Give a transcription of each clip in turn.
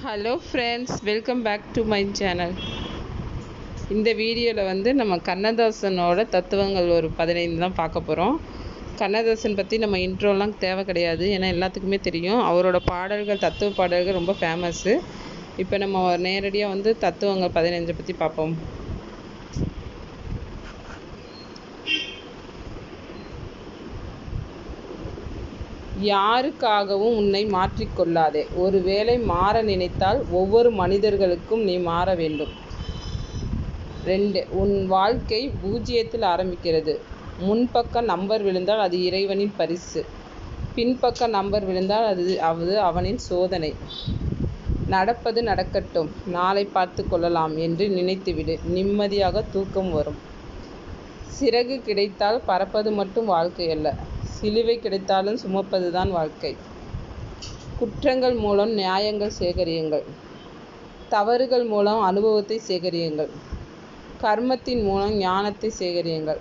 Hello friends, welcome back to my channel. இந்த வீடியோவில் நம்ம கண்ணதாசனோட தத்துவங்கள் ஒரு 15 தான் பார்க்க போகிறோம். கண்ணதாசன் பற்றி நம்ம இன்ட்ரோலாம் தேவை கிடையாது, ஏன்னா எல்லாத்துக்குமே தெரியும். அவரோட பாடல்கள், தத்துவ பாடல்கள் ரொம்ப ஃபேமஸ்ஸு. இப்போ நம்ம நேரடியாக தத்துவங்கள் 15 பற்றி பார்ப்போம். யாருக்காகவும் உன்னை மாற்றிக்கொள்ளாதே. ஒருவேளை மாற நினைத்தால் ஒவ்வொரு மனிதர்களுக்கும் நீ மாற வேண்டும். 2. உன் வாழ்க்கை பூஜ்ஜியத்தில் ஆரம்பிக்கிறது. முன்பக்க நம்பர் விழுந்தால் அது இறைவனின் பரிசு. பின்பக்க நம்பர் விழுந்தால் அது அவனின் சோதனை. நடப்பது நடக்கட்டும், நாளை பார்த்து கொள்ளலாம் என்று நினைத்துவிடு. நிம்மதியாக தூக்கம் வரும். சிறகு கிடைத்தால் பறப்பது மட்டும் வாழ்க்கை அல்ல, சிலுவை கிடைத்தாலும் சுமப்பதுதான் வாழ்க்கை. குற்றங்கள் மூலம் நியாயங்கள் சேகரியுங்கள். தவறுகள் மூலம் அனுபவத்தை சேகரியுங்கள். கர்மத்தின் மூலம் ஞானத்தை சேகரியுங்கள்.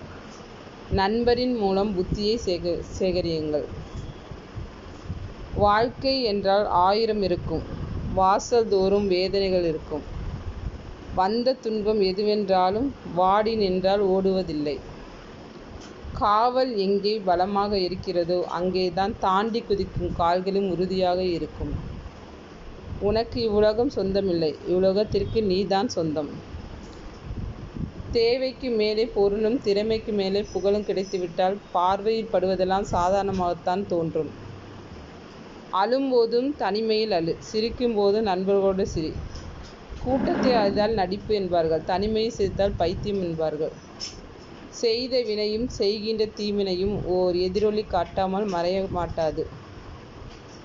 நண்பரின் மூலம் புத்தியை சேகரியுங்கள். வாழ்க்கை என்றால் 1000 இருக்கும். வாசல் தோறும் வேதனைகள் இருக்கும். வந்த துன்பம் எதுவென்றாலும் வாடி நின்றால் ஓடுவதில்லை. காவல் எங்கே பலமாக இருக்கிறதோ அங்கேதான் தாண்டி குதிக்கும் கால்களும் உறுதியாக இருக்கும். உனக்கு இவ்வுலகம் சொந்தமில்லை, இவ்வுலகத்திற்கு நீதான் சொந்தம். தேவைக்கு மேலே பொருளும் திறமைக்கு மேலே புகழும் கிடைத்துவிட்டால் பார்வையில் படுவதெல்லாம் சாதாரணமாகத்தான் தோன்றும். அழும்போதும் தனிமையில் அழு, சிரிக்கும் போது நண்பர்களோடு சிரி. கூட்டத்தை அழுதால் நடிப்பு என்பார்கள், தனிமையை சிரித்தால் பைத்தியம் என்பார்கள். செய்த வினையும் செய்கின்ற தீவினையும் ஓர் எதிரொலி காட்டாமல் மறைய மாட்டாது.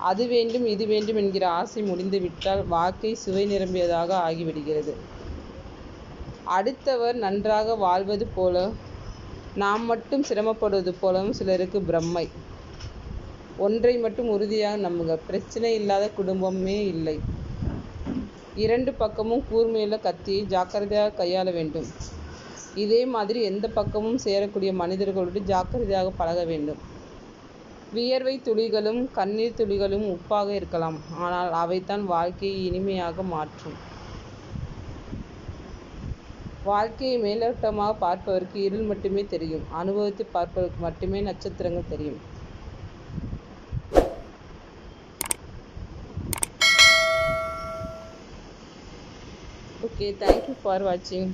அது வேண்டும் இது வேண்டும் என்கிற ஆசை முடிந்துவிட்டால் வாழ்க்கை சுவை நிரம்பியதாக ஆகிவிடுகிறது. அடுத்தவர் நன்றாக வாழ்வது போல நாம் மட்டும் சிரமப்படுவது போலவும் சிலருக்கு பிரம்மை. ஒன்றை மட்டும் உறுதியாக நம்புங்க, பிரச்சனை இல்லாத குடும்பமே இல்லை. 2 பக்கமும் கூர்மையுள்ள கத்தியை ஜாக்கிரதையாக கையாள வேண்டும். இதே மாதிரி எந்த பக்கமும் சேரக்கூடிய மனிதர்களோடு ஜாக்கிரதையாக பழக வேண்டும். வியர்வை துளிகளும் கண்ணீர் துளிகளும் உப்பாக இருக்கலாம், ஆனால் அவைதான் வாழ்க்கையை இனிமையாக மாற்றும். வாழ்க்கையை மேலோட்டமாக பார்ப்பவருக்கு இருள் மட்டுமே தெரியும், அனுபவித்து பார்ப்பவருக்கு மட்டுமே நட்சத்திரங்கள் தெரியும். Okay, thank you for watching.